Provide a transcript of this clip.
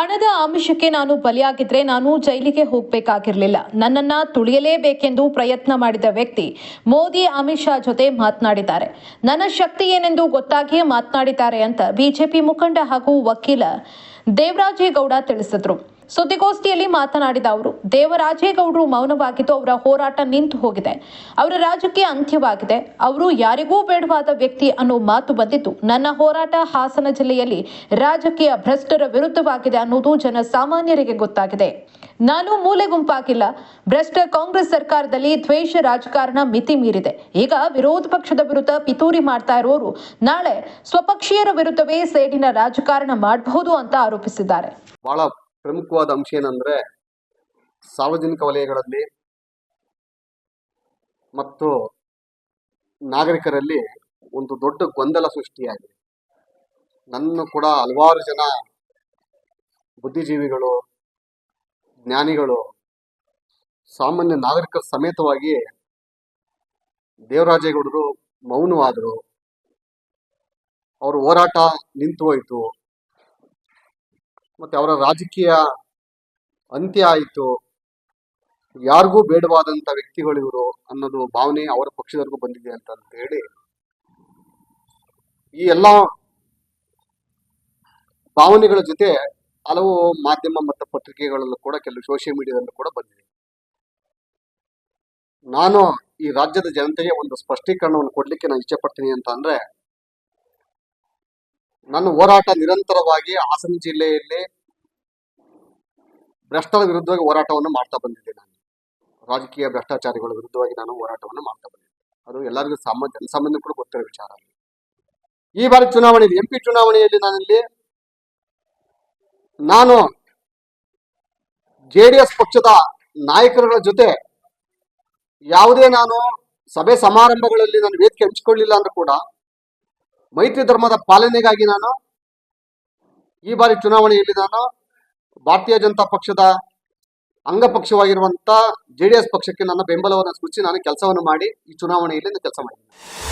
ಹಣದ ಆಮಿಷಕ್ಕೆ ನಾನು ಬಲಿಯಾಗಿದ್ರೆ ನಾನು ಜೈಲಿಗೆ ಹೋಗಬೇಕಾಗಿರಲಿಲ್ಲ. ನನ್ನನ್ನ ತುಳಿಯಲೇಬೇಕೆಂದು ಪ್ರಯತ್ನ ಮಾಡಿದ ವ್ಯಕ್ತಿ ಮೋದಿ, ಅಮಿತ್ ಶಾ ಜೊತೆ ಮಾತನಾಡಿದ್ದಾರೆ. ನನ್ನ ಶಕ್ತಿ ಏನೆಂದು ಗೊತ್ತಾಗಿಯೇ ಮಾತನಾಡಿದ್ದಾರೆ ಅಂತ ಬಿಜೆಪಿ ಮುಖಂಡ ಹಾಗೂ ವಕೀಲ ದೇವರಾಜೇಗೌಡ ತಿಳಿಸಿದರು. ಸುದ್ದಿಗೋಷ್ಠಿಯಲ್ಲಿ ಮಾತನಾಡಿದ ಅವರು, ದೇವರಾಜೇಗೌಡರು ಮೌನವಾಗಿದ್ದು ಅವರ ಹೋರಾಟ ನಿಂತು ಹೋಗಿದೆ. ಅವರ ರಾಜಕೀಯ ಅಂತ್ಯವಾಗಿದೆ. ಅವರು ಯಾರಿಗೂ ಬೇಡವಾದ ವ್ಯಕ್ತಿ ಅನ್ನೋ ಮಾತು ಬಂದಿದ್ದು, ನನ್ನ ಹೋರಾಟ ಹಾಸನ ಜಿಲ್ಲೆಯಲ್ಲಿ ರಾಜಕೀಯ ಭ್ರಷ್ಟರ ವಿರುದ್ಧವಾಗಿದೆ ಅನ್ನೋದು ಜನಸಾಮಾನ್ಯರಿಗೆ ಗೊತ್ತಾಗಿದೆ. ನಾನು ಮೂಲೆ ಗುಂಪಾಗಿಲ್ಲ. ಭ್ರಷ್ಟ ಕಾಂಗ್ರೆಸ್ ಸರ್ಕಾರದಲ್ಲಿ ದ್ವೇಷ ರಾಜಕಾರಣ ಮಿತಿ ಮೀರಿದೆ. ಈಗ ವಿರೋಧ ಪಕ್ಷದ ವಿರುದ್ಧ ಪಿತೂರಿ ಮಾಡ್ತಾ ಇರೋರು ನಾಳೆ ಸ್ವಪಕ್ಷೀಯರ ವಿರುದ್ಧವೇ ಸೇಡಿನ ರಾಜಕಾರಣ ಮಾಡಬಹುದು ಅಂತ ಆರೋಪಿಸಿದ್ದಾರೆ. ಬಹಳ ಪ್ರಮುಖವಾದ ಅಂಶ ಏನಂದ್ರೆ, ಸಾರ್ವಜನಿಕ ವಲಯಗಳಲ್ಲಿ ಮತ್ತು ನಾಗರಿಕರಲ್ಲಿ ಒಂದು ದೊಡ್ಡ ಗೊಂದಲ ಸೃಷ್ಟಿಯಾಗಿದೆ. ನನ್ನ ಕೂಡ ಹಲವಾರು ಜನ ಬುದ್ಧಿಜೀವಿಗಳು, ಜ್ಞಾನಿಗಳು, ಸಾಮಾನ್ಯ ನಾಗರಿಕರ ಸಮೇತವಾಗಿ ದೇವರಾಜೇಗೌಡರು ಮೌನವಾದರು. ಅವರ ಹೋರಾಟ ನಿಂತು ಹೋಯಿತು, ಮತ್ತೆ ಅವರ ರಾಜಕೀಯ ಅಂತ್ಯ ಆಯಿತು, ಯಾರಿಗೂ ಬೇಡವಾದಂಥ ವ್ಯಕ್ತಿಗಳು ಇವರು ಅನ್ನೋದು ಭಾವನೆ ಅವರ ಪಕ್ಷದವರೆಗೂ ಬಂದಿದೆ ಅಂತ ಹೇಳಿ ಈ ಎಲ್ಲ ಭಾವನೆಗಳ ಜೊತೆ ಹಲವು ಮಾಧ್ಯಮ ಮತ್ತು ಪತ್ರಿಕೆಗಳಲ್ಲೂ ಕೂಡ, ಕೆಲವು ಸೋಷಿಯಲ್ ಮೀಡಿಯಾದಲ್ಲೂ ಕೂಡ ಬಂದಿದೆ. ನಾನು ಈ ರಾಜ್ಯದ ಜನತೆಗೆ ಒಂದು ಸ್ಪಷ್ಟೀಕರಣವನ್ನು ಕೊಡ್ಲಿಕ್ಕೆ ನಾನು ಇಚ್ಛೆ ಪಡ್ತೀನಿ ಅಂತ ಅಂದ್ರೆ, ನನ್ನ ಹೋರಾಟ ನಿರಂತರವಾಗಿ ಹಾಸನ ಜಿಲ್ಲೆಯಲ್ಲಿ ಭ್ರಷ್ಟರ ವಿರುದ್ಧವಾಗಿ ಹೋರಾಟವನ್ನು ಮಾಡ್ತಾ ಬಂದಿದ್ದೆ. ನಾನು ರಾಜಕೀಯ ಭ್ರಷ್ಟಾಚಾರಿಗಳ ವಿರುದ್ಧವಾಗಿ ನಾನು ಹೋರಾಟವನ್ನು ಮಾಡ್ತಾ ಬಂದಿದ್ದೆ. ಅದು ಎಲ್ಲರಿಗೂ ಜನಸಾಮಾನ್ಯ ಕೂಡ ಗೊತ್ತಿರೋ ವಿಚಾರ. ಈ ಬಾರಿ ಚುನಾವಣೆಯಲ್ಲಿ, MP ಚುನಾವಣೆಯಲ್ಲಿ ನಾನು JDS ಪಕ್ಷದ ನಾಯಕರುಗಳ ಜೊತೆ ಯಾವುದೇ ನಾನು ಸಭೆ ಸಮಾರಂಭಗಳಲ್ಲಿ ನಾನು ವೇದಿಕೆ ಹಂಚಿಕೊಳ್ಳಿಲ್ಲ ಅಂದ್ರೂ ಕೂಡ ಮೈತ್ರಿ ಧರ್ಮದ ಪಾಲನೆಗಾಗಿ ನಾನು ಈ ಬಾರಿ ಚುನಾವಣೆಯಲ್ಲಿ ನಾನು ಭಾರತೀಯ ಜನತಾ ಪಕ್ಷದ ಅಂಗಪಕ್ಷವಾಗಿರುವಂತ JDS ಪಕ್ಷಕ್ಕೆ ನನ್ನ ಬೆಂಬಲವನ್ನು ಸೂಚಿಸಿ ನಾನು ಕೆಲಸವನ್ನು ಮಾಡಿ ಈ ಚುನಾವಣೆಯಲ್ಲಿ ಕೆಲಸ ಮಾಡಿದ್ದೀನಿ.